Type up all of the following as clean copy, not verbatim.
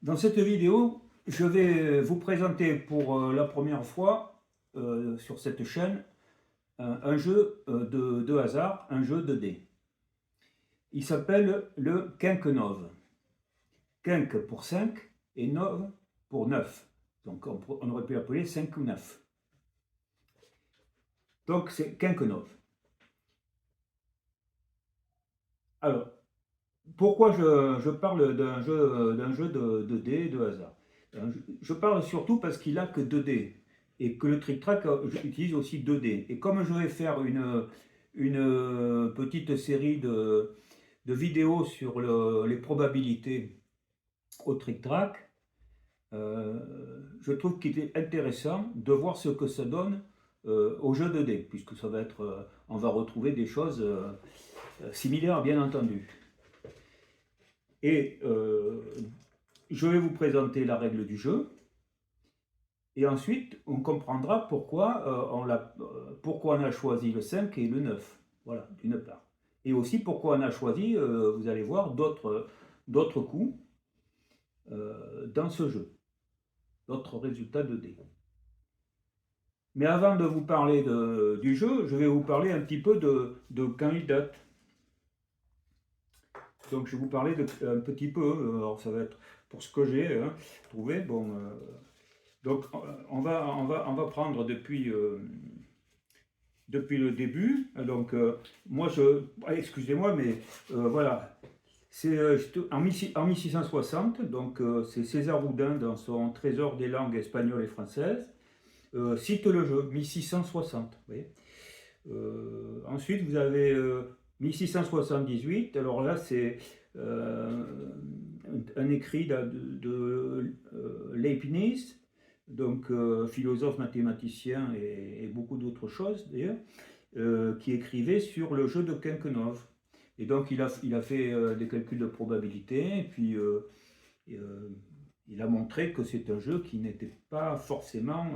Dans cette vidéo, je vais vous présenter pour la première fois sur cette chaîne un jeu de hasard, un jeu de dés. Il s'appelle le Quinquenove. Quinque pour 5 et Nove pour 9. Donc on aurait pu l'appeler 5 ou 9. Donc c'est Quinquenove. Alors, pourquoi je parle d'un jeu de dés de hasard? Je parle surtout parce qu'il n'a que 2 dés et que le trick-track utilise aussi 2 dés. Et comme je vais faire une petite série de vidéos sur les probabilités au trick-track, je trouve qu'il est intéressant de voir ce que ça donne au jeu de dés, puisque ça va être, on va retrouver des choses similaires bien entendu. Et je vais vous présenter la règle du jeu. Et ensuite, on comprendra pourquoi, pourquoi on a choisi le 5 et le 9. Voilà, d'une part. Et aussi pourquoi on a choisi, vous allez voir, d'autres coups dans ce jeu. D'autres résultats de dés. Mais avant de vous parler du jeu, je vais vous parler un petit peu de quand il date. Donc je vais vous parler un petit peu, alors ça va être pour ce que j'ai trouvé. Bon, donc on va prendre depuis le début. Donc moi excusez-moi, mais voilà, c'est en 1660. Donc c'est César Houdin dans son Trésor des langues espagnoles et françaises cite le jeu 1660. Vous voyez. Ensuite vous avez 1678. Alors là c'est un écrit de Leibniz, donc philosophe, mathématicien et beaucoup d'autres choses d'ailleurs, qui écrivait sur le jeu de Quinquenove. Et donc il a fait des calculs de probabilité, et puis il a montré que c'est un jeu qui n'était pas forcément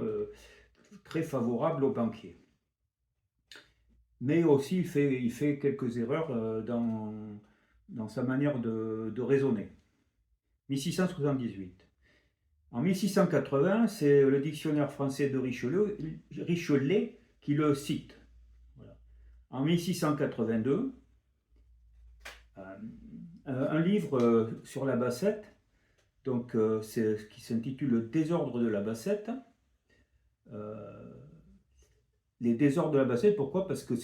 très favorable aux banquiers. Mais aussi il fait quelques erreurs dans sa manière de raisonner. 1678. En 1680, c'est le dictionnaire français de Richelet qui le cite. Voilà. En 1682, un livre sur la bassette, donc c'est ce qui s'intitule Le désordre de la bassette. Les désordres de la bassette, pourquoi? Parce que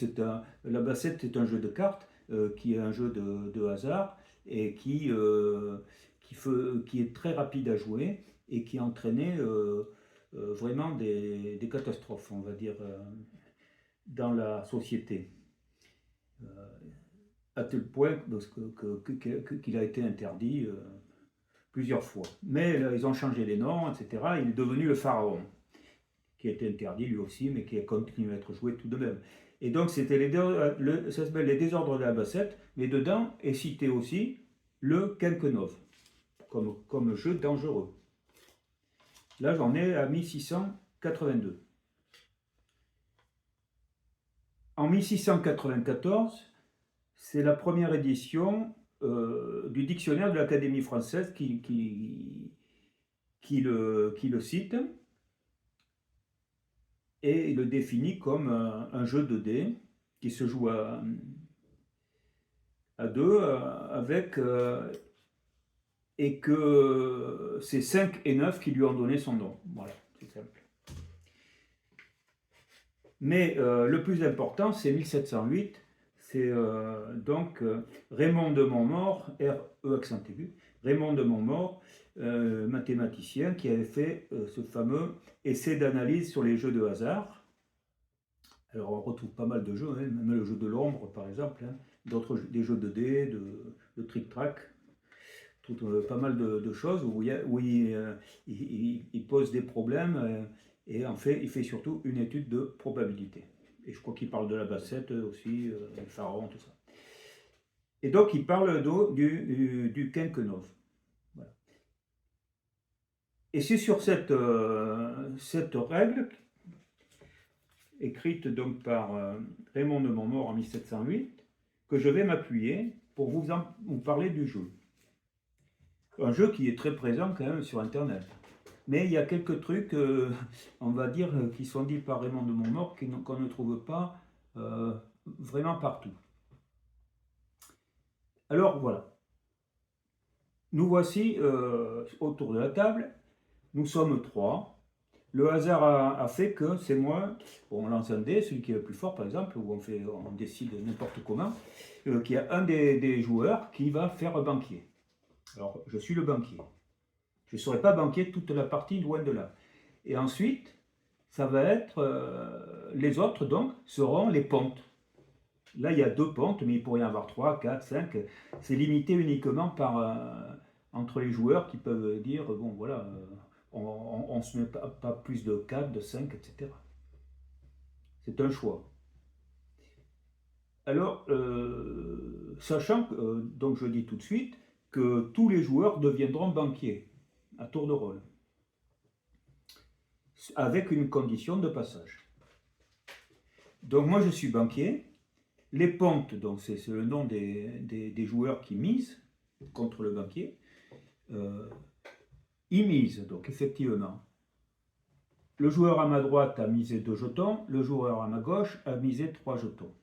la bassette est un jeu de cartes qui est un jeu de hasard et qui est très rapide à jouer et qui entraînait vraiment des catastrophes, on va dire, dans la société. À tel point qu'il a été interdit plusieurs fois. Mais là, ils ont changé les noms, etc. Il est devenu le pharaon, qui a été interdit lui aussi, mais qui a continué à être joué tout de même. Et donc c'était ça s'appelle les désordres de la bassette, mais dedans est cité aussi le Quinquenove, comme jeu dangereux. Là j'en ai à 1682. En 1694, c'est la première édition du dictionnaire de l'Académie française qui le cite, et il le définit comme un jeu de dés qui se joue à deux avec et que c'est 5 et 9 qui lui ont donné son nom. Voilà, c'est simple. Mais le plus important, c'est 1708. C'est donc Raymond de Montmort, R-E accent aigu, Raymond de Montmort, mathématicien, qui avait fait ce fameux essai d'analyse sur les jeux de hasard. Alors on retrouve pas mal de jeux, hein, même le jeu de l'ombre par exemple, hein, des jeux de dés, de trick-track, pas mal de choses où il pose des problèmes et en fait il fait surtout une étude de probabilité. Et je crois qu'il parle de la bassette aussi, du pharaon, tout ça. Et donc il parle du Quinquenove. Voilà. Et c'est sur cette règle, écrite donc par Raymond de Montmort en 1708, que je vais m'appuyer pour vous parler du jeu. Un jeu qui est très présent quand même sur Internet. Mais il y a quelques trucs, on va dire, qui sont dits par Raymond de Montmort qu'on ne trouve pas vraiment partout. Alors voilà, nous voici autour de la table. Nous sommes trois. Le hasard a fait que c'est moi, on lance un dé, celui qui est le plus fort par exemple, ou on décide n'importe comment, qu'il y a un des joueurs qui va faire banquier. Alors je suis le banquier. Je ne serai pas banquier toute la partie, loin de là. Et ensuite, ça va être, les autres donc seront les pontes. Là, il y a 2 pontes, mais il pourrait y en avoir 3, 4, 5. C'est limité uniquement entre les joueurs qui peuvent dire, bon voilà, on ne se met pas plus de 4, de 5, etc. C'est un choix. Alors, sachant que, donc je dis tout de suite, que tous les joueurs deviendront banquiers à tour de rôle, avec une condition de passage. Donc moi je suis banquier. Les pontes, donc c'est le nom des joueurs qui misent contre le banquier. Ils misent, donc effectivement. Le joueur à ma droite a misé 2 jetons, le joueur à ma gauche a misé 3 jetons.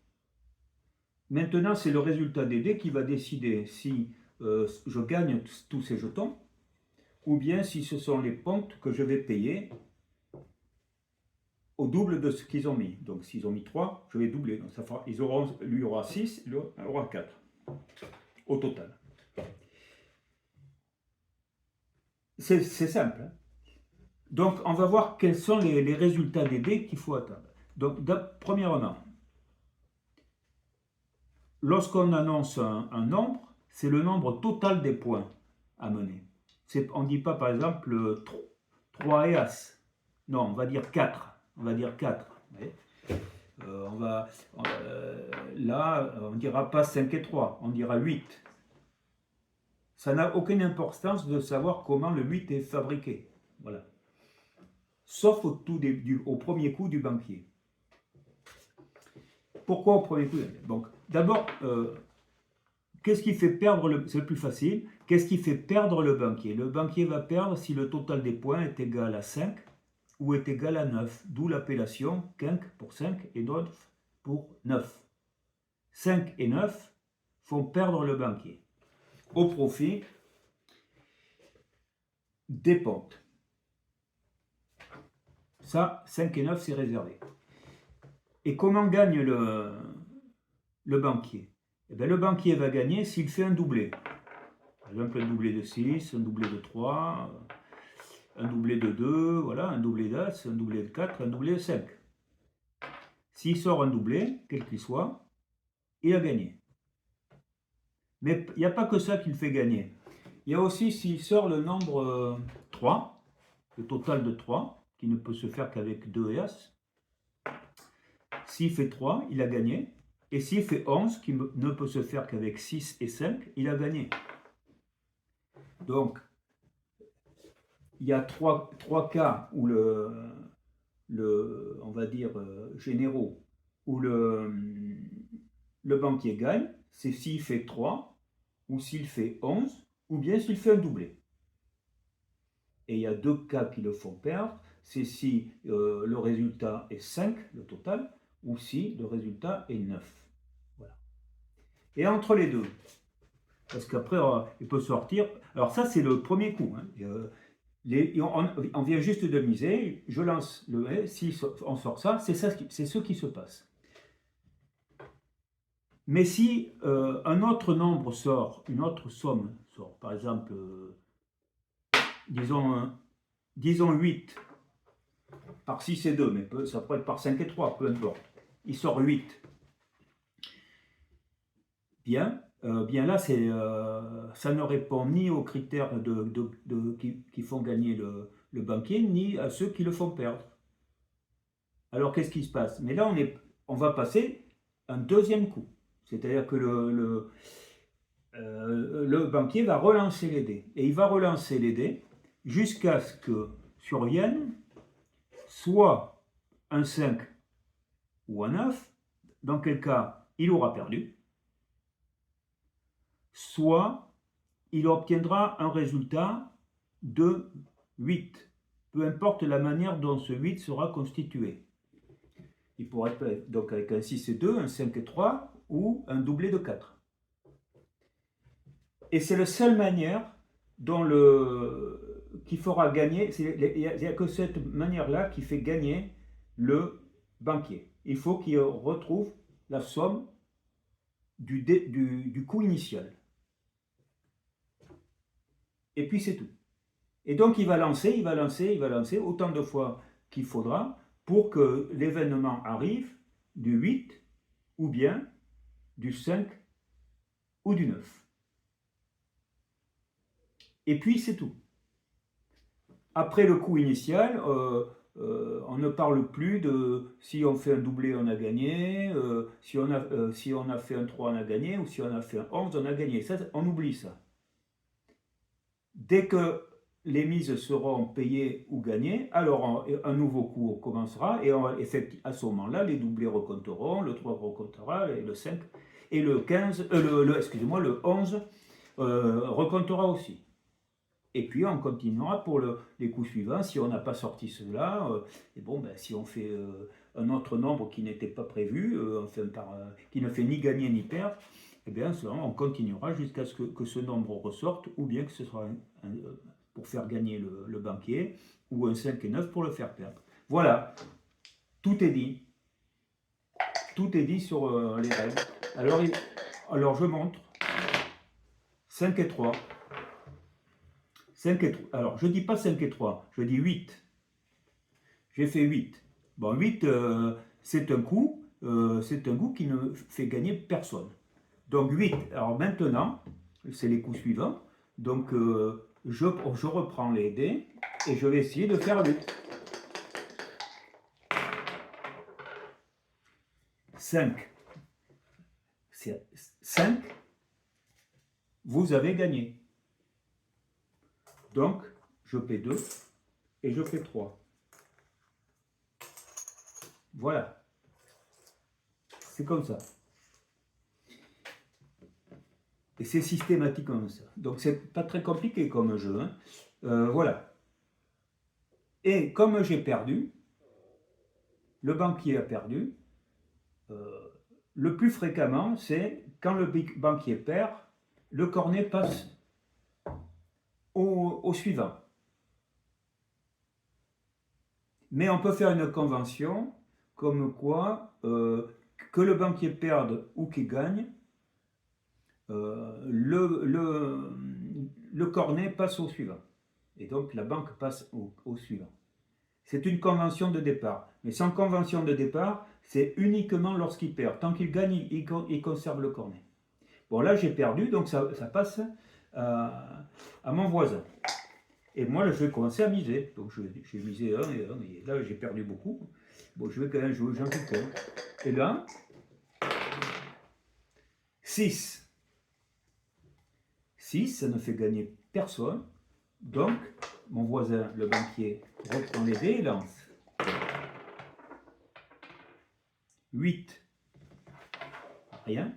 Maintenant, c'est le résultat des dés qui va décider si je gagne tous ces jetons, ou bien si ce sont les pontes que je vais payer au double de ce qu'ils ont mis. Donc s'ils ont mis 3, je vais doubler. Donc, lui aura 6, lui aura 4 au total. C'est simple. Hein. Donc on va voir quels sont les résultats des dés qu'il faut atteindre. Donc premièrement, lorsqu'on annonce un nombre, c'est le nombre total des points à mener. On ne dit pas par exemple 3 et As. Non, on va dire 4. On va dire 4. Là, on ne dira pas 5 et 3, on dira 8. Ça n'a aucune importance de savoir comment le 8 est fabriqué. Voilà. Sauf au premier coup du banquier. Pourquoi au premier coup? Donc, d'abord, qu'est-ce qui fait perdre c'est le plus facile, qu'est-ce qui fait perdre le banquier? Le banquier va perdre si le total des points est égal à 5 ou est égal à 9, d'où l'appellation quinque pour 5 et 9 pour 9. 5 et 9 font perdre le banquier au profit des pontes. Ça, 5 et 9, c'est réservé. Et comment gagne le banquier? Eh bien, le banquier va gagner s'il fait un doublé. Par exemple, un doublé de 6, un doublé de 3, un doublé de 2, voilà, un doublé d'As, un doublé de 4, un doublé de 5. S'il sort un doublé, quel qu'il soit, il a gagné. Mais il n'y a pas que ça qui le fait gagner. Il y a aussi s'il sort le nombre 3, le total de 3, qui ne peut se faire qu'avec 2 et As. S'il fait 3, il a gagné. Et s'il fait 11, qui ne peut se faire qu'avec 6 et 5, il a gagné. Donc, il y a trois cas où on va dire, généraux, où le banquier gagne, c'est s'il fait 3, ou s'il fait 11, ou bien s'il fait un doublé. Et il y a 2 cas qui le font perdre, c'est si le résultat est 5, le total, ou si le résultat est 9. Voilà. Et entre les deux, parce qu'après, il peut sortir. Alors ça, c'est le premier coup. Hein. On vient juste de miser, je lance le hé, si on sort ça, c'est ce qui se passe. Mais si un autre nombre sort, une autre somme sort, par exemple, disons 8 par 6 et 2, mais ça pourrait être par 5 et 3, peu importe. Il sort 8. Bien là, ça ne répond ni aux critères qui font gagner le banquier, ni à ceux qui le font perdre. Alors qu'est-ce qui se passe? Mais là, on va passer un deuxième coup. C'est-à-dire que le banquier va relancer les dés. Et il va relancer les dés jusqu'à ce que survienne soit un 5 ou un 9, dans quel cas il aura perdu, soit il obtiendra un résultat de 8, peu importe la manière dont ce 8 sera constitué. Il pourrait être donc avec un 6 et 2, un 5 et 3 ou un doublé de 4. Et c'est la seule manière dont qui fera gagner, il n'y a que cette manière-là qui fait gagner le banquier. Il faut qu'il retrouve la somme du coût initial. Et puis c'est tout. Et donc il va lancer autant de fois qu'il faudra pour que l'événement arrive du 8 ou bien du 5 ou du 9. Et puis c'est tout. Après le coup initial, on ne parle plus de si on fait un doublé, on a gagné, si on a fait un 3, on a gagné, ou si on a fait un 11, on a gagné. Ça, on oublie ça. Dès que les mises seront payées ou gagnées, alors un nouveau coup commencera, et à ce moment-là, les doublés recompteront, le 3 recomptera, et le 5, et le 15, le 11 recomptera aussi. Et puis on continuera pour les coups suivants. Si on n'a pas sorti cela, et bon, ben, si on fait un autre nombre qui n'était pas prévu, qui ne fait ni gagner ni perdre, eh bien on continuera jusqu'à ce que ce nombre ressorte, ou bien que ce soit pour faire gagner le banquier, ou un 5 et 9 pour le faire perdre. Voilà, tout est dit. Tout est dit sur les règles. Alors je montre 5 et 3. 5 et 3. Alors, je ne dis pas 5 et 3, je dis 8. J'ai fait 8. Bon, 8, c'est un coup qui ne fait gagner personne. Donc 8, alors maintenant, c'est les coups suivants. Donc, je reprends les dés et je vais essayer de faire 8. 5. 5, vous avez gagné. Donc, je fais 2 et je fais 3. Voilà. C'est comme ça. Et c'est systématique comme ça. Donc, c'est pas très compliqué comme jeu. Hein. Voilà. Et comme j'ai perdu, le banquier a perdu, le plus fréquemment, c'est quand le banquier perd, le cornet passe au suivant. Mais on peut faire une convention comme quoi que le banquier perde ou qu'il gagne, le cornet passe au suivant. Et donc la banque passe au suivant. C'est une convention de départ. Mais sans convention de départ, c'est uniquement lorsqu'il perd. Tant qu'il gagne, il conserve le cornet. Bon, là j'ai perdu, donc ça passe à mon voisin. Et moi, là, je vais commencer à miser. Donc, j'ai misé 1 et 1. Et là, j'ai perdu beaucoup. Bon, je vais quand même jouer, j'en joue qu'un. Et là, 6. 6, ça ne fait gagner personne. Donc, mon voisin, le banquier, reprend les dés et lance. 8. Rien.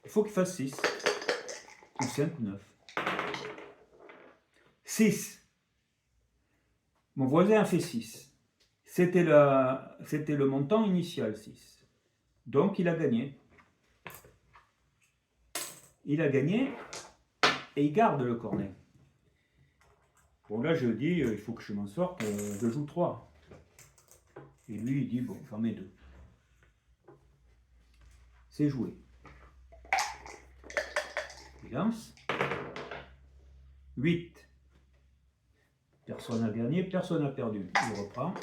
Il faut qu'il fasse 6. Ou 5 ou 9. 6. Mon voisin a fait 6. C'était le montant initial, 6. Donc, il a gagné. Il a gagné et il garde le cornet. Bon, là, je dis, il faut que je m'en sorte, je joue 3. Et lui, il dit, bon, j'en mets 2. C'est joué. Il lance. 8. Personne n'a gagné, personne n'a perdu. Il reprend.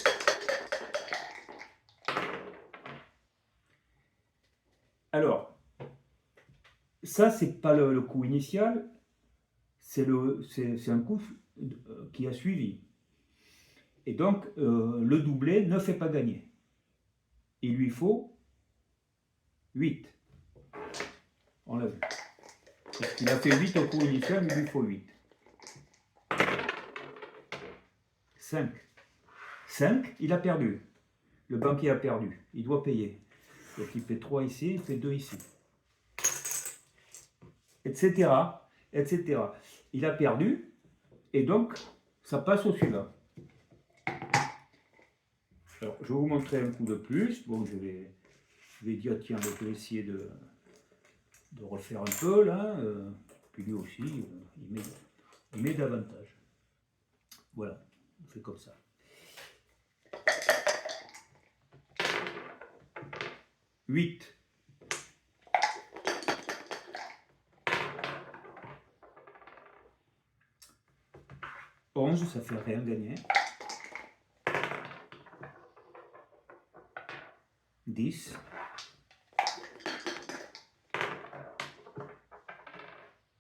Alors, ça, c'est pas le coup initial, c'est un coup qui a suivi. Et donc, le doublé ne fait pas gagner. Il lui faut 8. On l'a vu. Parce qu'il a fait 8 au coup initial, il lui faut 8. 5. 5, il a perdu. Le banquier a perdu. Il doit payer. Donc il fait 3 ici, il fait 2 ici. Etc. etc. Il a perdu, et donc, ça passe au suivant. Alors, je vais vous montrer un coup de plus. Bon, je vais dire, tiens, je vais essayer de refaire un peu, là. Puis lui aussi, il met davantage. Voilà, on fait comme ça. 8. 11, ça fait rien gagner. 10.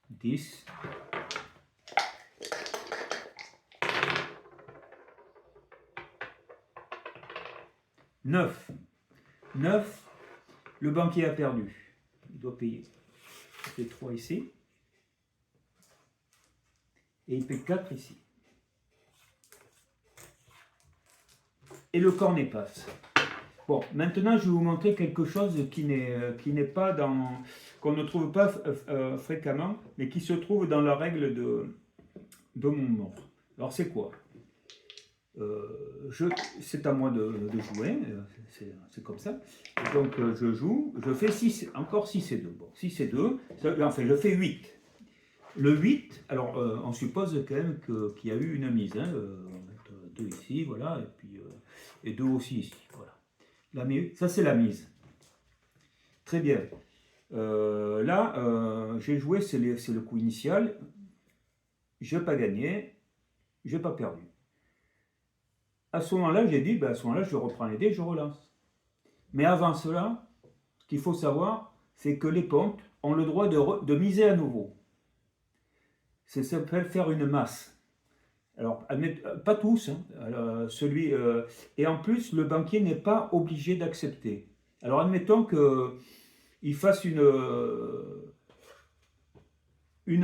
10. 9. 9. Le banquier a perdu. Il doit payer. Il fait 3 ici. Et il paie 4 ici. Et le cornet passe. Bon, maintenant je vais vous montrer quelque chose qui n'est pas dans, qu'on ne trouve pas fréquemment, mais qui se trouve dans la règle de mon mort. Alors c'est quoi? C'est à moi de jouer, c'est comme ça. Et donc je joue, je fais 6, encore 6 et 2. Bon, 6 et 2, enfin je fais 8. Le 8, alors on suppose quand même qu'il y a eu une mise. Hein, on va mettre 2 ici, voilà, et puis et 2 aussi ici, voilà. Ça c'est la mise. Très bien. Là, j'ai joué, c'est le coup initial. Je n'ai pas gagné, je n'ai pas perdu. À ce moment-là, j'ai dit, à ce moment-là, je reprends les dés, je relance. Mais avant cela, ce qu'il faut savoir, c'est que les pontes ont le droit de miser à nouveau. Ça s'appelle faire une masse. Alors, pas tous, hein. Alors, et en plus, le banquier n'est pas obligé d'accepter. Alors, admettons qu'il fasse une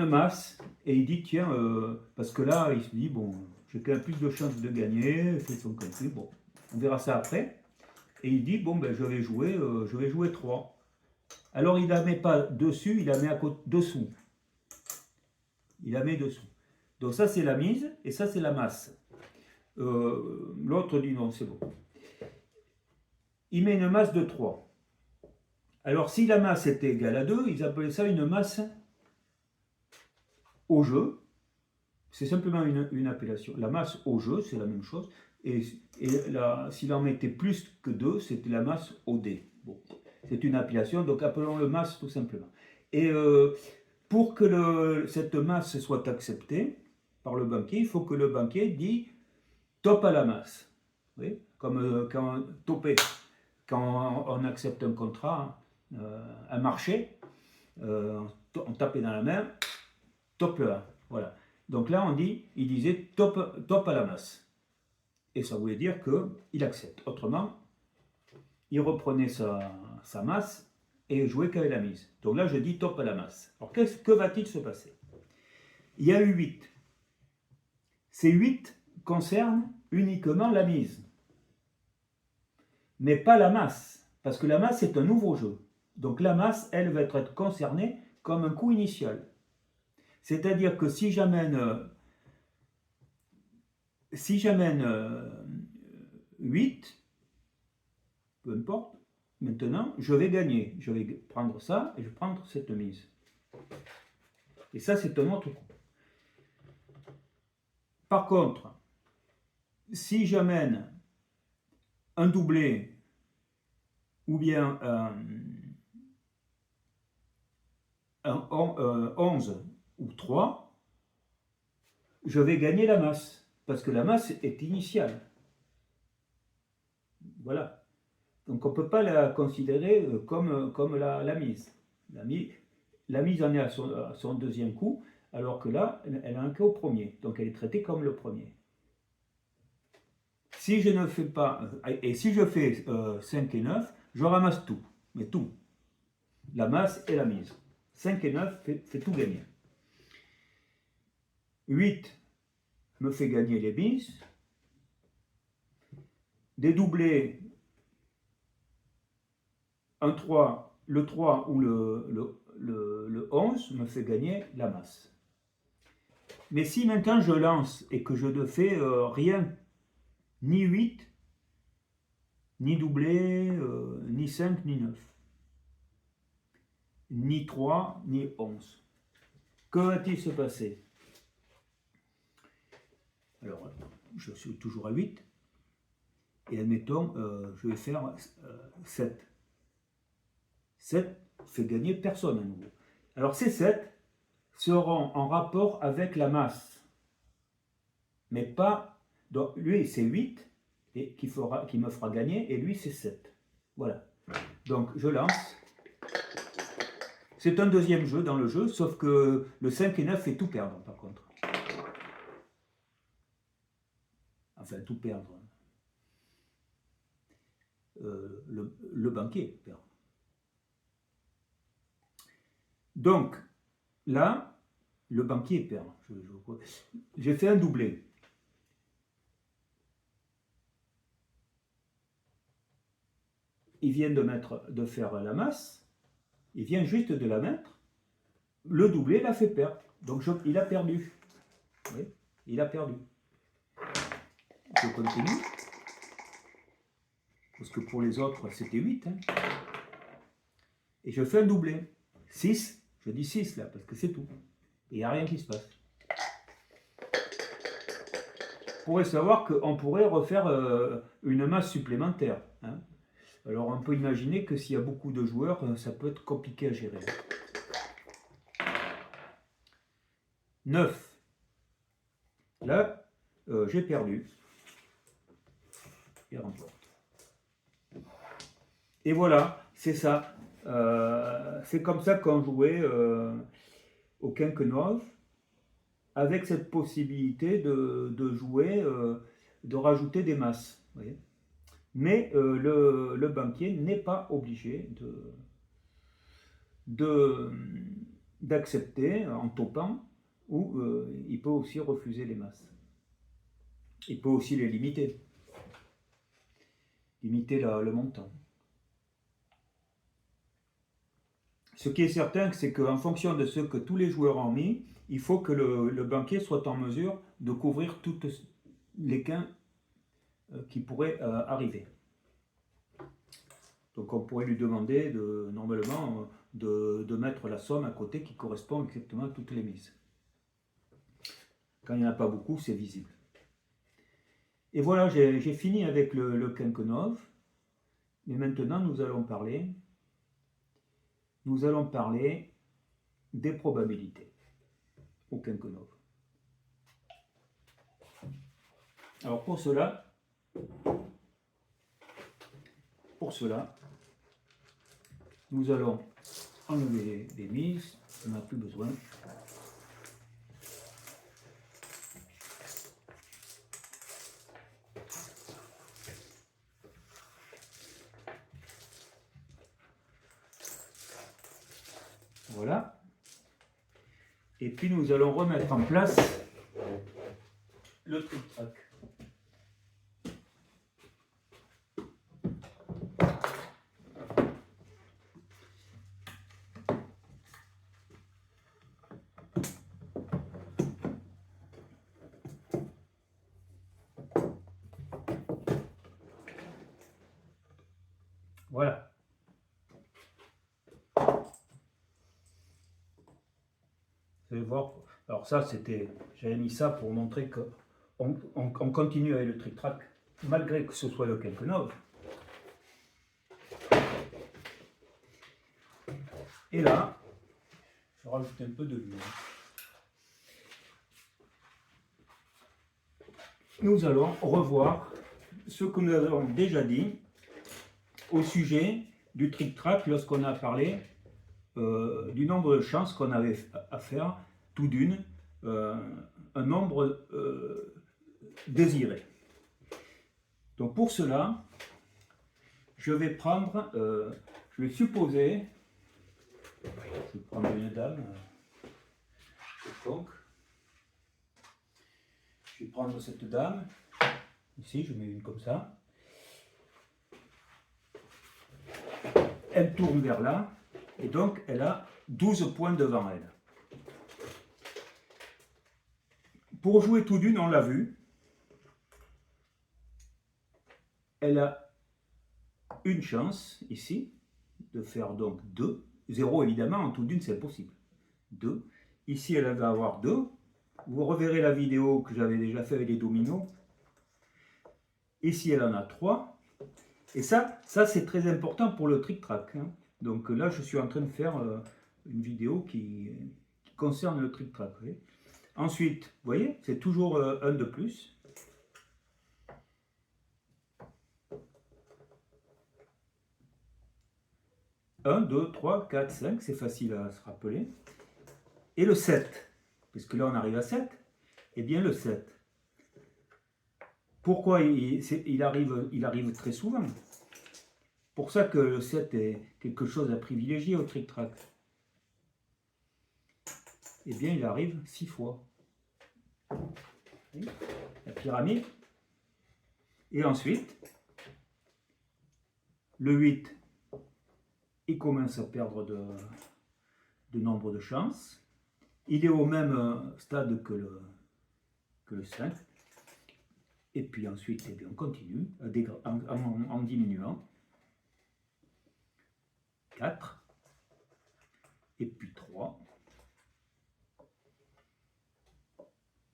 masse et il dit, tiens, parce que là, il se dit, bon, j'ai quand même plus de chances de gagner, il fait son calcul, bon, on verra ça après. Et il dit, bon, je vais jouer 3. Alors, il ne la met pas dessus, il la met dessous. Il la met dessous. Donc ça, c'est la mise, et ça, c'est la masse. L'autre dit non, c'est bon. Il met une masse de 3. Alors, si la masse était égale à 2, ils appelaient ça une masse au jeu. C'est simplement une appellation. La masse au jeu, c'est la même chose. Et s'il en mettait plus que 2, c'était la masse au dé. Bon, c'est une appellation, donc appelons-le masse tout simplement. Et pour que cette masse soit acceptée par le banquier, il faut que le banquier dise top à la masse. Vous voyez, comme quand on accepte un contrat, un marché, on tapait dans la main, top 1. Voilà. Donc là, il disait top à la masse. Et ça voulait dire qu'il accepte. Autrement, il reprenait sa masse et jouait qu'avec la mise. Donc là, je dis top à la masse. Alors, que va-t-il se passer? Il y a eu 8. Ces 8 concernent uniquement la mise, mais pas la masse, parce que la masse est un nouveau jeu. Donc la masse, elle, va être concernée comme un coup initial. C'est-à-dire que si j'amène 8, peu importe, maintenant, je vais gagner. Je vais prendre ça et je vais prendre cette mise. Et ça, c'est un autre coup. Par contre, si j'amène un doublé ou bien un 11 ou 3, je vais gagner la masse, parce que la masse est initiale. Voilà. Donc on ne peut pas la considérer comme la mise. La mise en est à son deuxième coup, alors que là, elle a un cas au premier. Donc elle est traitée comme le premier. Si je ne fais pas, et si je fais 5 et 9, je ramasse tout, mais tout. La masse et la mise. 5 et 9 fait tout gagner. 8 me fait gagner les mises. Des doublés, le 3 ou le 11 me fait gagner la masse. Mais si maintenant je lance et que je ne fais rien, ni 8, ni doublé, ni 5, ni 9, ni 3, ni 11, que va-t-il se passer? Alors, je suis toujours à 8, et admettons, je vais faire 7. 7 fait gagner personne à nouveau. Alors ces 7 seront en rapport avec la masse, mais pas... Donc lui c'est 8 et qui me fera gagner, et lui c'est 7. Voilà. Donc je lance. C'est un deuxième jeu dans le jeu, sauf que le 5 et 9 fait tout perdre par contre. Enfin tout perdre. Le banquier perd. Donc là, le banquier perd. J'ai fait un doublé. Il vient de faire la masse, il vient juste de la mettre, le doublé l'a fait perdre. Donc il a perdu. Oui, il a perdu. Je continue. Parce que pour les autres, c'était 8. Hein. Et je fais un doublé. 6, je dis 6 là, parce que c'est tout. Et il n'y a rien qui se passe. On pourrait savoir qu'on pourrait refaire une masse supplémentaire. Hein. Alors on peut imaginer que s'il y a beaucoup de joueurs, ça peut être compliqué à gérer. 9. Là, j'ai perdu. Et remporte. Et voilà, c'est ça. C'est comme ça qu'on jouait au Quinquenove, avec cette possibilité de jouer, de rajouter des masses. Vous voyez. Mais le banquier n'est pas obligé d'accepter en topant, ou il peut aussi refuser les masses. Il peut aussi les limiter. Limiter le montant. Ce qui est certain, c'est qu'en fonction de ce que tous les joueurs ont mis, il faut que le banquier soit en mesure de couvrir tous les gains qui pourraient arriver. Donc on pourrait lui demander normalement de mettre la somme à côté qui correspond exactement à toutes les mises. Quand il n'y en a pas beaucoup, c'est visible. Et voilà, j'ai fini avec le Quinquenove. Mais maintenant, nous allons parler des probabilités au Quinquenove. Alors pour cela, nous allons enlever les mises, on n'a plus besoin. Voilà. Et puis nous allons remettre en place le trick-track. Voilà. Vous allez voir. Alors ça, j'avais mis ça pour montrer qu'on continue avec le trick-track, malgré que ce soit le Quinquenove. Et là, je rajoute un peu de lumière. Nous allons revoir ce que nous avons déjà dit au sujet du trick-track lorsqu'on a parlé du nombre de chances qu'on avait à faire, tout d'une, un nombre désiré. Donc pour cela, je vais supposer, je vais prendre une dame, donc, je vais prendre cette dame, ici je mets une comme ça, elle tourne vers là, et donc elle a 12 points devant elle. Pour jouer tout d'une, on l'a vu, elle a une chance ici de faire donc 2. 0 évidemment, en tout d'une c'est impossible. 2. Ici elle va avoir 2. Vous reverrez la vidéo que j'avais déjà fait avec les dominos. Ici elle en a 3. Et ça c'est très important pour le trick-track. Hein. Donc là je suis en train de faire une vidéo qui concerne le trick-track. Ensuite, vous voyez, c'est toujours un de plus. Un, 2, 3, 4, 5, c'est facile à se rappeler. Et le 7, puisque là on arrive à 7, eh bien le 7. Pourquoi il arrive très souvent? Pour ça que le 7 est quelque chose à privilégier au trick-track. Eh bien il arrive 6 fois. La pyramide. Et ensuite, le 8, il commence à perdre de nombre de chances. Il est au même stade que le 5. Et puis ensuite, eh bien, on continue en diminuant. 4. Et puis 3.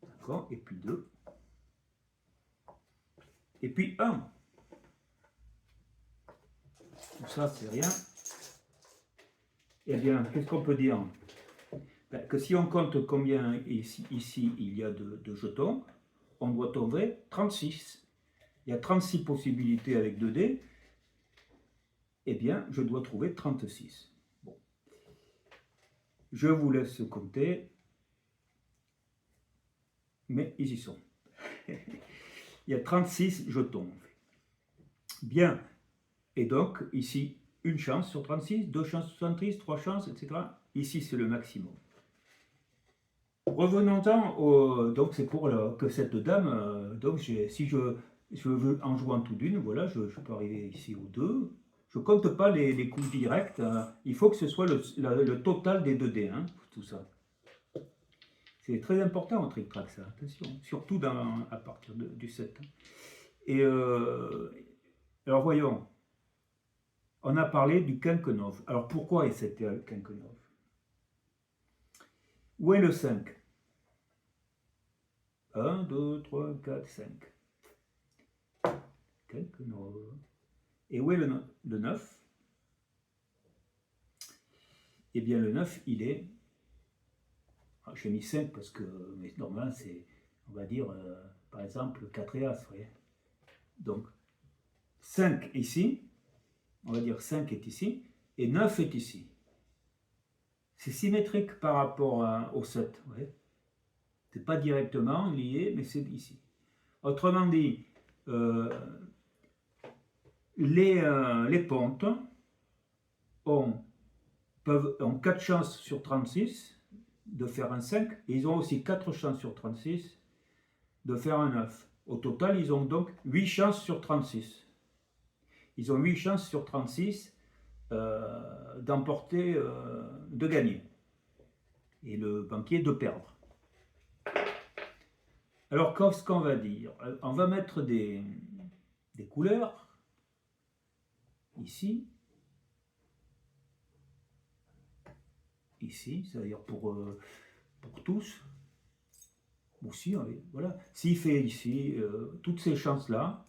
D'accord. Et puis 2. Et puis 1. Tout ça, c'est rien. Eh bien, qu'est-ce qu'on peut dire? Ben, que si on compte combien ici il y a de jetons, on doit trouver 36. Il y a 36 possibilités avec 2 dés. Eh bien, je dois trouver 36. Bon. Je vous laisse compter. Mais ils y sont. Il y a 36 jetons. Bien. Et donc, ici, une chance sur 36, 2 chances sur 36, 3 chances, etc. Ici, c'est le maximum. Revenons-en donc c'est pour que cette dame, donc si je veux en jouant tout d'une, voilà, je peux arriver ici au 2. Je ne compte pas les coups directs, il faut que ce soit le total des 2 dés, hein, tout ça. C'est très important en trick-track, ça, attention, surtout à partir du 7. Et alors voyons, on a parlé du Kenkenov. Alors pourquoi c'était le Kenkenov? Où est le 5? 1, 2, 3, 4, 5. Kenkenov. Et où est le 9? Eh bien le 9, il est... J'ai mis 5 parce que, mais normalement, c'est, on va dire, par exemple, 4 et As. Voyez. Donc, 5 ici, on va dire 5 est ici, et 9 est ici. C'est symétrique par rapport au 7. Ce n'est pas directement lié, mais c'est ici. Autrement dit, les pontes ont 4 chances sur 36 de faire un 5, et ils ont aussi 4 chances sur 36 de faire un 9. Au total, ils ont donc 8 chances sur 36. Ils ont 8 chances sur 36 d'emporter, de gagner. Et le banquier de perdre. Alors, qu'est-ce qu'on va dire? On va mettre des couleurs, ici, ici, c'est-à-dire pour tous. Aussi, voilà. S'il fait ici, toutes ces chances-là,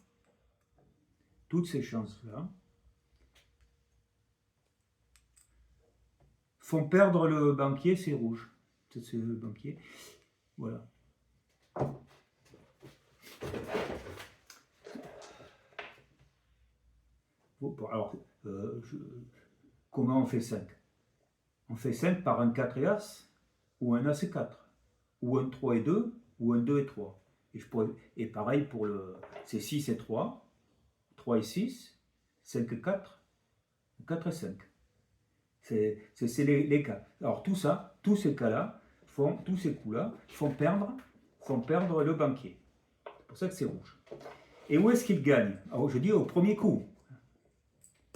font perdre le banquier, c'est rouge. C'est le banquier. Voilà. Alors, comment on fait 5? On fait 5 par un 4 et As, ou un As et 4, ou un 3 et 2, ou un 2 et 3. Et pareil pour c'est 6 et 3, 3 et 6, 5 et 4, 4 et 5. C'est les cas. Alors tout ça, tous ces cas-là, tous ces coups-là, font perdre le banquier. C'est pour ça que c'est rouge. Et où est-ce qu'il gagne? Alors je dis au premier coup,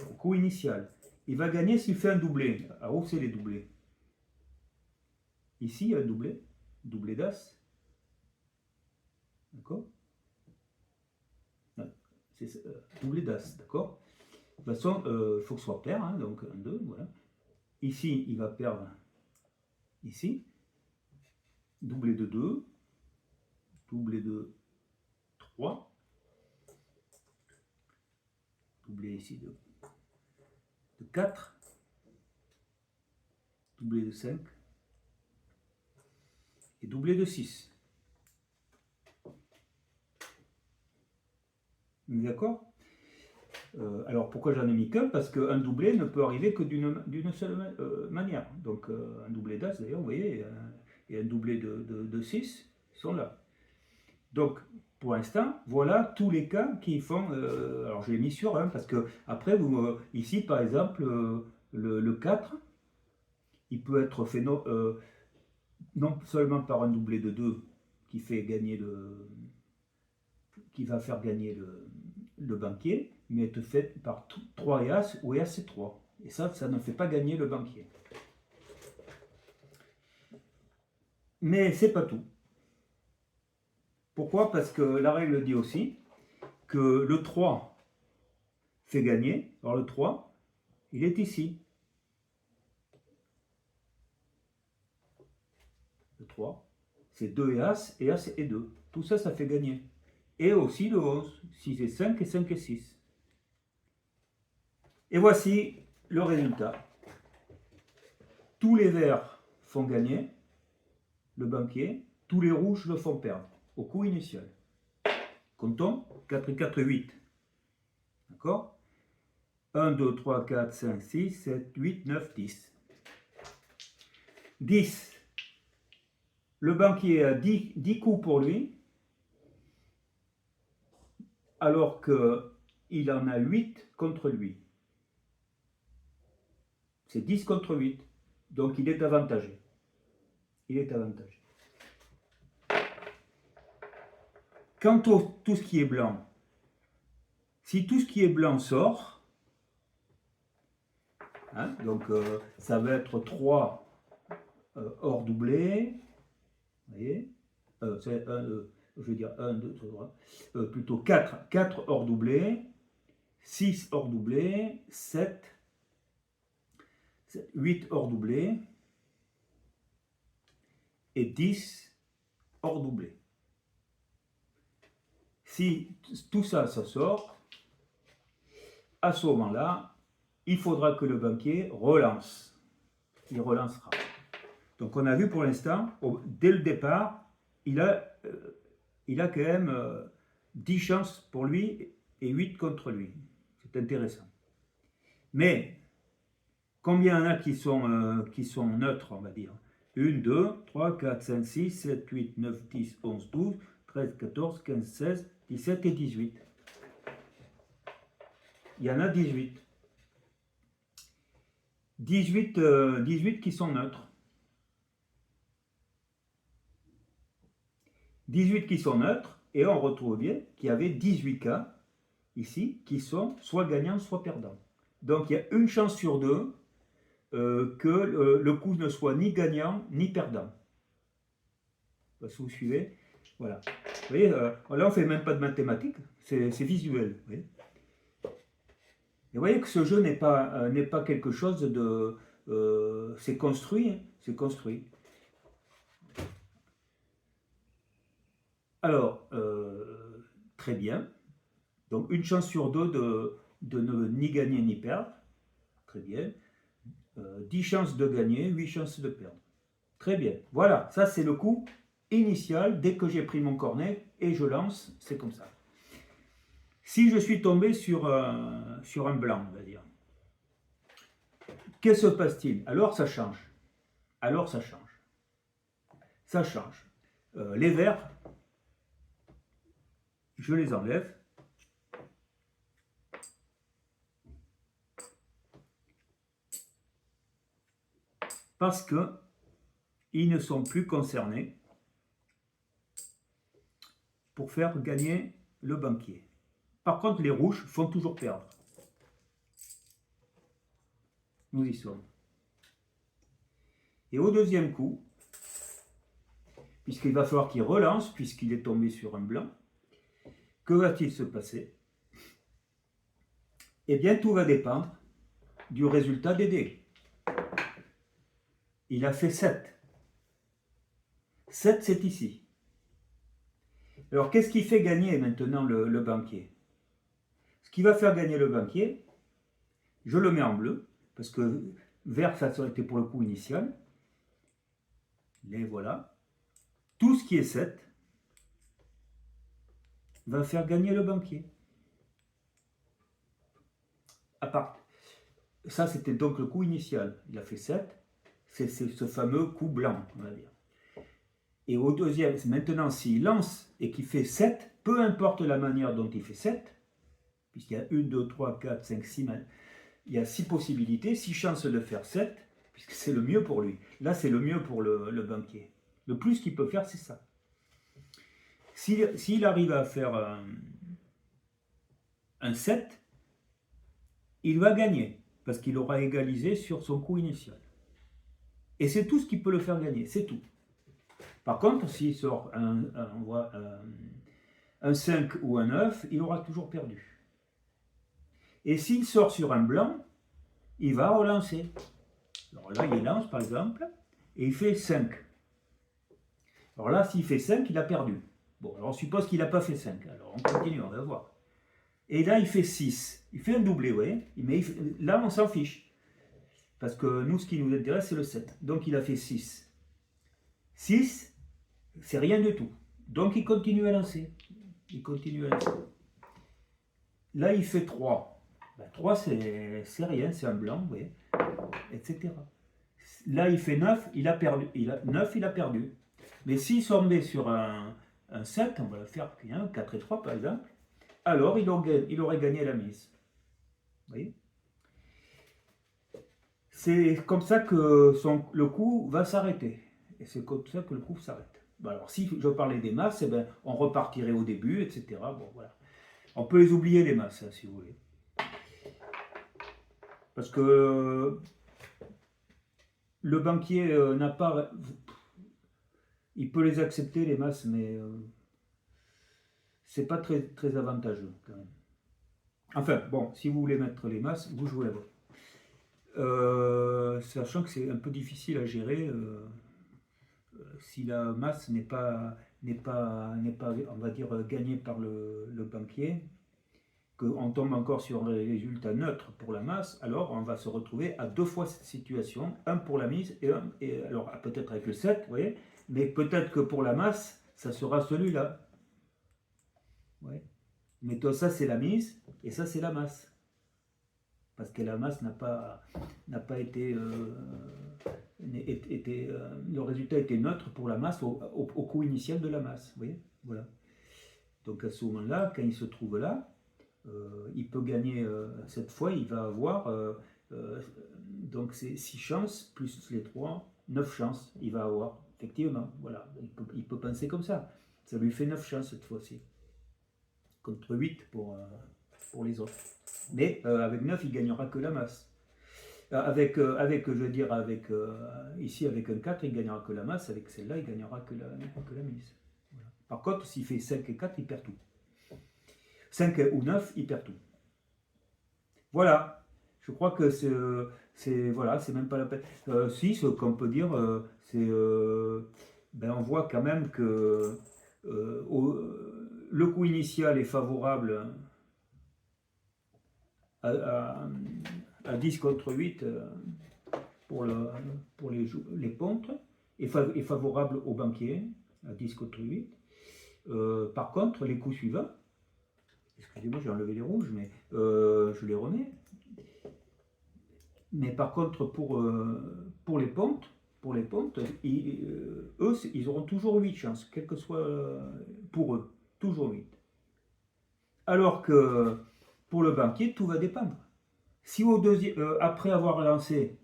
au coup initial. Il va gagner s'il fait un doublé. Alors où c'est les doublés? Ici, il y a un doublé d'As. D'accord? C'est doublé d'As, d'accord? De toute façon, il faut que ce soit pair, hein, donc 1, 2, voilà. Ici, il va perdre ici. Doublé de 2, doublé de 3, doublé ici de 4, doublé de 5 et doublé de 6. D'accord? Alors pourquoi j'en ai mis qu'un? Parce qu'un doublé ne peut arriver que d'une seule manière. Donc un doublé d'As, d'ailleurs, vous voyez, et un doublé de 6 sont là. Donc pour l'instant, voilà tous les cas qui font. Alors je l'ai mis sur 1 parce que après, ici par exemple, le 4, il peut être fait non seulement par un doublé de 2 qui fait gagner qui va faire gagner le banquier, mais être fait par 3 et As ou As et 3. Et ça ne fait pas gagner le banquier. Mais c'est pas tout. Pourquoi? Parce que la règle dit aussi que le 3 fait gagner. Alors le 3, il est ici. Le 3, c'est 2 et As et 2. Tout ça, ça fait gagner. Et aussi le 11, 6 et 5 et 5 et 6. Et voici le résultat. Tous les verts font gagner le banquier, tous les rouges le font perdre au coup initial. Comptons, 4 et 4, 8. D'accord? 1, 2, 3, 4, 5, 6, 7, 8, 9, 10. 10. Le banquier a 10 coups pour lui, alors qu'il en a 8 contre lui. C'est 10 contre 8. Donc il est avantagé. Il est avantagé. Quant à tout ce qui est blanc, si tout ce qui est blanc sort, hein, donc ça va être 3 hors doublé, vous voyez, c'est je veux dire 1, 2, 3, plutôt 4 hors doublé, 6 hors doublé, 7, 8 hors doublé et 10 hors doublé. Si tout ça, ça sort, à ce moment-là, il faudra que le banquier relance. Il relancera. Donc on a vu pour l'instant, dès le départ, il a quand même 10 chances pour lui et 8 contre lui. C'est intéressant. Mais combien il y en a qui sont neutres, on va dire? 1, 2, 3, 4, 5, 6, 7, 8, 9, 10, 11, 12, 13, 14, 15, 16, 17 et 18. Il y en a 18. 18 qui sont neutres. 18 qui sont neutres, et on retrouve bien qu'il y avait 18 cas ici qui sont soit gagnants, soit perdants. Donc il y a une chance sur deux que le coup ne soit ni gagnant ni perdant. Si vous suivez, voilà. Vous voyez, là on ne fait même pas de mathématiques, c'est visuel. Vous voyez. Et vous voyez que ce jeu n'est pas quelque chose de... c'est construit, hein, c'est construit. Alors, très bien. Donc une chance sur deux de ne ni gagner ni perdre. Très bien. 10 chances de gagner, 8 chances de perdre. Très bien. Voilà, ça c'est le coup initial. Dès que j'ai pris mon cornet et je lance, c'est comme ça. Si je suis tombé sur un blanc, on va dire, qu'est-ce qui se passe-t-il? Alors ça change. Alors ça change. Ça change. Les verts, je les enlève. Parce qu'ils ne sont plus concernés pour faire gagner le banquier. Par contre, les rouges font toujours perdre. Nous y sommes. Et au deuxième coup, puisqu'il va falloir qu'il relance, puisqu'il est tombé sur un blanc. Que va-t-il se passer? Eh bien, tout va dépendre du résultat des dés. Il a fait 7. 7, c'est ici. Alors, qu'est-ce qui fait gagner maintenant le banquier? Ce qui va faire gagner le banquier, je le mets en bleu, parce que vert, ça aurait été pour le coup initial. Les voilà. Tout ce qui est 7 va faire gagner le banquier. À part, ça, c'était donc le coup initial. Il a fait 7. C'est ce fameux coup blanc, on va dire. Et au deuxième, maintenant, s'il lance et qu'il fait 7, peu importe la manière dont il fait 7, puisqu'il y a 1, 2, 3, 4, 5, 6, il y a 6 possibilités, 6 chances de faire 7, puisque c'est le mieux pour lui. Là, c'est le mieux pour le banquier. Le plus qu'il peut faire, c'est ça. S'il arrive à faire un 7, il va gagner, parce qu'il aura égalisé sur son coup initial. Et c'est tout ce qui peut le faire gagner, c'est tout. Par contre, s'il sort un 5 ou un 9, il aura toujours perdu. Et s'il sort sur un blanc, il va relancer. Alors là, il lance par exemple, et il fait 5. Alors là, s'il fait 5, il a perdu. Bon, alors on suppose qu'il n'a pas fait 5. Alors on continue, on va voir. Et là, il fait 6. Il fait un doublé, oui. Mais là, on s'en fiche. Parce que nous, ce qui nous intéresse, c'est le 7. Donc il a fait 6. 6, c'est rien du tout. Donc il continue à lancer. Il continue à lancer. Là, il fait 3. Ben, 3, c'est rien, c'est un blanc, oui. Etc. Là, il fait 9, il a perdu. 9, il a perdu. Mais s'il tombait sur un 7, on va le faire 4 et 3 par exemple, alors il aurait gagné la mise. Vous voyez? C'est comme ça que le coup va s'arrêter. Et c'est comme ça que le coup s'arrête. Bon, alors, si je parlais des masses, eh ben, on repartirait au début, etc. Bon, voilà. On peut les oublier, les masses, hein, si vous voulez. Parce que le banquier n'a pas... Il peut les accepter, les masses, mais c'est pas très, très avantageux, quand même. Enfin, bon, si vous voulez mettre les masses, vous jouez avec. Sachant que c'est un peu difficile à gérer si la masse n'est pas, on va dire, gagnée par le banquier, qu'on tombe encore sur un résultat neutre pour la masse, alors on va se retrouver à 2 fois cette situation, un pour la mise et alors peut-être avec le 7, vous voyez, mais peut-être que pour la masse, ça sera celui-là. Ouais. Mais toi, ça c'est la mise et ça c'est la masse. Parce que la masse n'a pas été, le résultat était neutre pour la masse au coût initial de la masse. Vous voyez, voilà. Donc à ce moment-là, quand il se trouve là, il peut gagner cette fois, il va avoir donc c'est 6 chances plus les 3, 9 chances, il va avoir, effectivement, voilà, il peut penser comme ça. Ça lui fait 9 chances cette fois-ci, contre 8 pour les autres. Mais avec 9, il ne gagnera que la masse. Je veux dire, ici avec un 4, il ne gagnera que la masse, avec celle-là, il ne gagnera que la mise. Voilà. Par contre, s'il fait 5 et 4, il perd tout. 5 ou 9, il perd tout. Voilà. Je crois que c'est même pas la peine. Si, ce qu'on peut dire, on voit quand même que le coup initial est favorable à 10 contre 8 pour les pontres, est favorable au banquier à 10 contre 8. Par contre, les coups suivants, excusez-moi, j'ai enlevé les rouges, mais je les remets. Mais par contre, pour les pontes, eux, ils auront toujours 8 chances, quel que soit pour eux, toujours 8. Alors que pour le banquier, tout va dépendre. Si après avoir lancé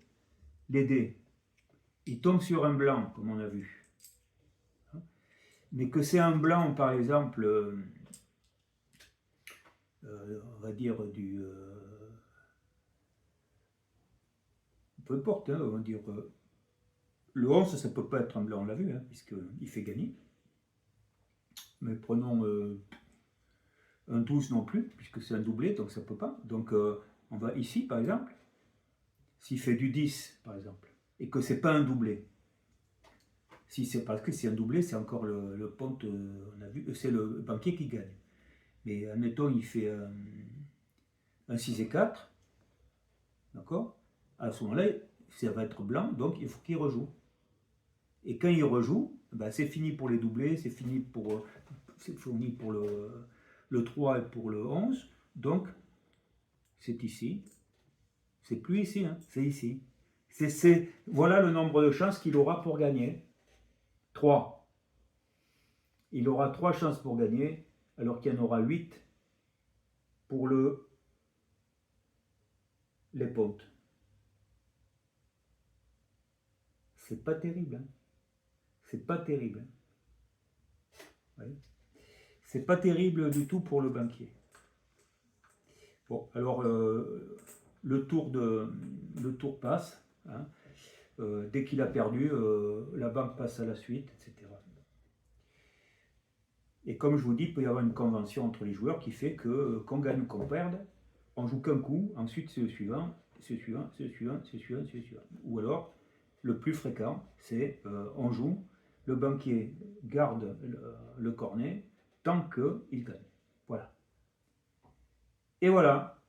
les dés, il tombe sur un blanc, comme on a vu, mais que c'est un blanc, par exemple, on va dire peu importe, hein, on va dire Le 11, ça ne peut pas être un blanc, on l'a vu, hein, puisqu'il fait gagner. Mais prenons un 12 non plus, puisque c'est un doublé, donc ça ne peut pas. Donc on va ici, par exemple, s'il fait du 10, par exemple, et que ce n'est pas un doublé. Si c'est parce que c'est un doublé, c'est encore le ponte, on a vu, c'est le banquier qui gagne. Mais admettons, il fait un 6 et 4, d'accord? À ce moment-là, ça va être blanc, donc il faut qu'il rejoue. Et quand il rejoue, ben c'est fini pour les doublés, c'est fini pour le 3 et pour le 11. Donc, c'est ici. C'est plus ici, hein, c'est ici. Voilà le nombre de chances qu'il aura pour gagner. 3. Il aura 3 chances pour gagner, alors qu'il y en aura 8 pour les pontes. C'est pas terrible, hein. C'est pas terrible. Ouais. C'est pas terrible du tout pour le banquier. Bon, alors le tour passe. Hein. Dès qu'il a perdu, la banque passe à la suite, etc. Et comme je vous dis, il peut y avoir une convention entre les joueurs qui fait que qu'on gagne ou qu'on perde, on joue qu'un coup, ensuite c'est le suivant, c'est le suivant, c'est le suivant, c'est le suivant, c'est le suivant. Ou alors, le plus fréquent, c'est on joue, le banquier garde le cornet tant qu'il gagne. Voilà. Et voilà,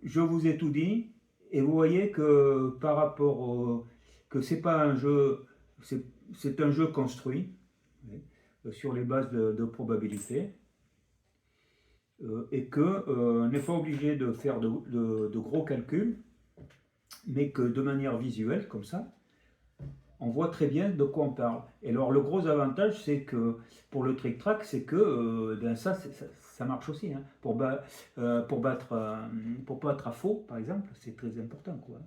je vous ai tout dit, et vous voyez que par rapport au... que c'est pas un jeu, c'est un jeu construit, sur les bases de probabilité, et qu'on n'est pas obligé de faire de gros calculs, mais que de manière visuelle, comme ça, on voit très bien de quoi on parle. Et alors le gros avantage, c'est que pour le trick-track, c'est que ça marche aussi. Hein. Pour battre à faux, par exemple, c'est très important. Quoi.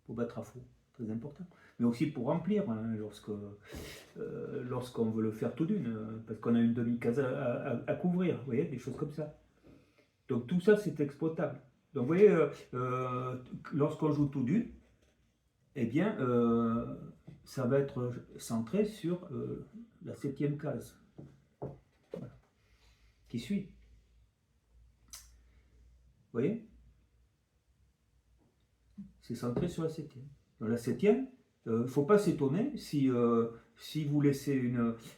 Pour battre à faux, très important. Mais aussi pour remplir, hein, lorsqu'on veut le faire tout d'une, parce qu'on a une demi-case à couvrir, vous voyez, des choses comme ça. Donc tout ça, c'est exploitable. Donc vous voyez, lorsqu'on joue tout d'une, eh bien, ça va être centré sur la 7e case, voilà, qui suit. Vous voyez? C'est centré sur la 7e. Dans la 7e, il ne faut pas s'étonner si vous laissez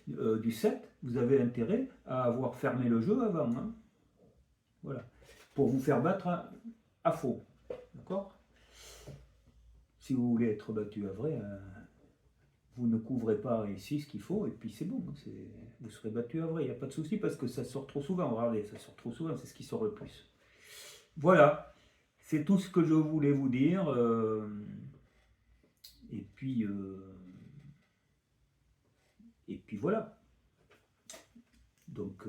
du 7, vous avez intérêt à avoir fermé le jeu avant. Hein. Voilà. Pour vous faire battre à faux. D'accord? Si vous voulez être battu à vrai, vous ne couvrez pas ici ce qu'il faut, et puis c'est bon. Vous serez battu à vrai, il n'y a pas de souci, parce que ça sort trop souvent. Regardez, ça sort trop souvent, c'est ce qui sort le plus. Voilà, c'est tout ce que je voulais vous dire. Et puis voilà. Donc,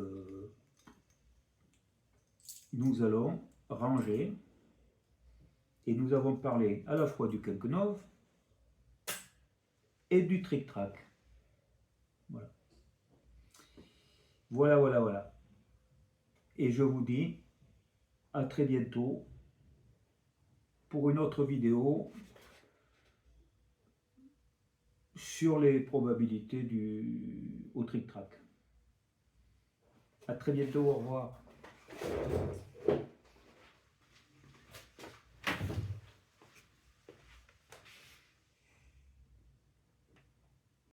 nous allons ranger, et nous avons parlé à la fois du Kelkenov et du trick-track. Voilà. Voilà, voilà, voilà. Et je vous dis à très bientôt pour une autre vidéo sur les probabilités au trick-track. À très bientôt, au revoir.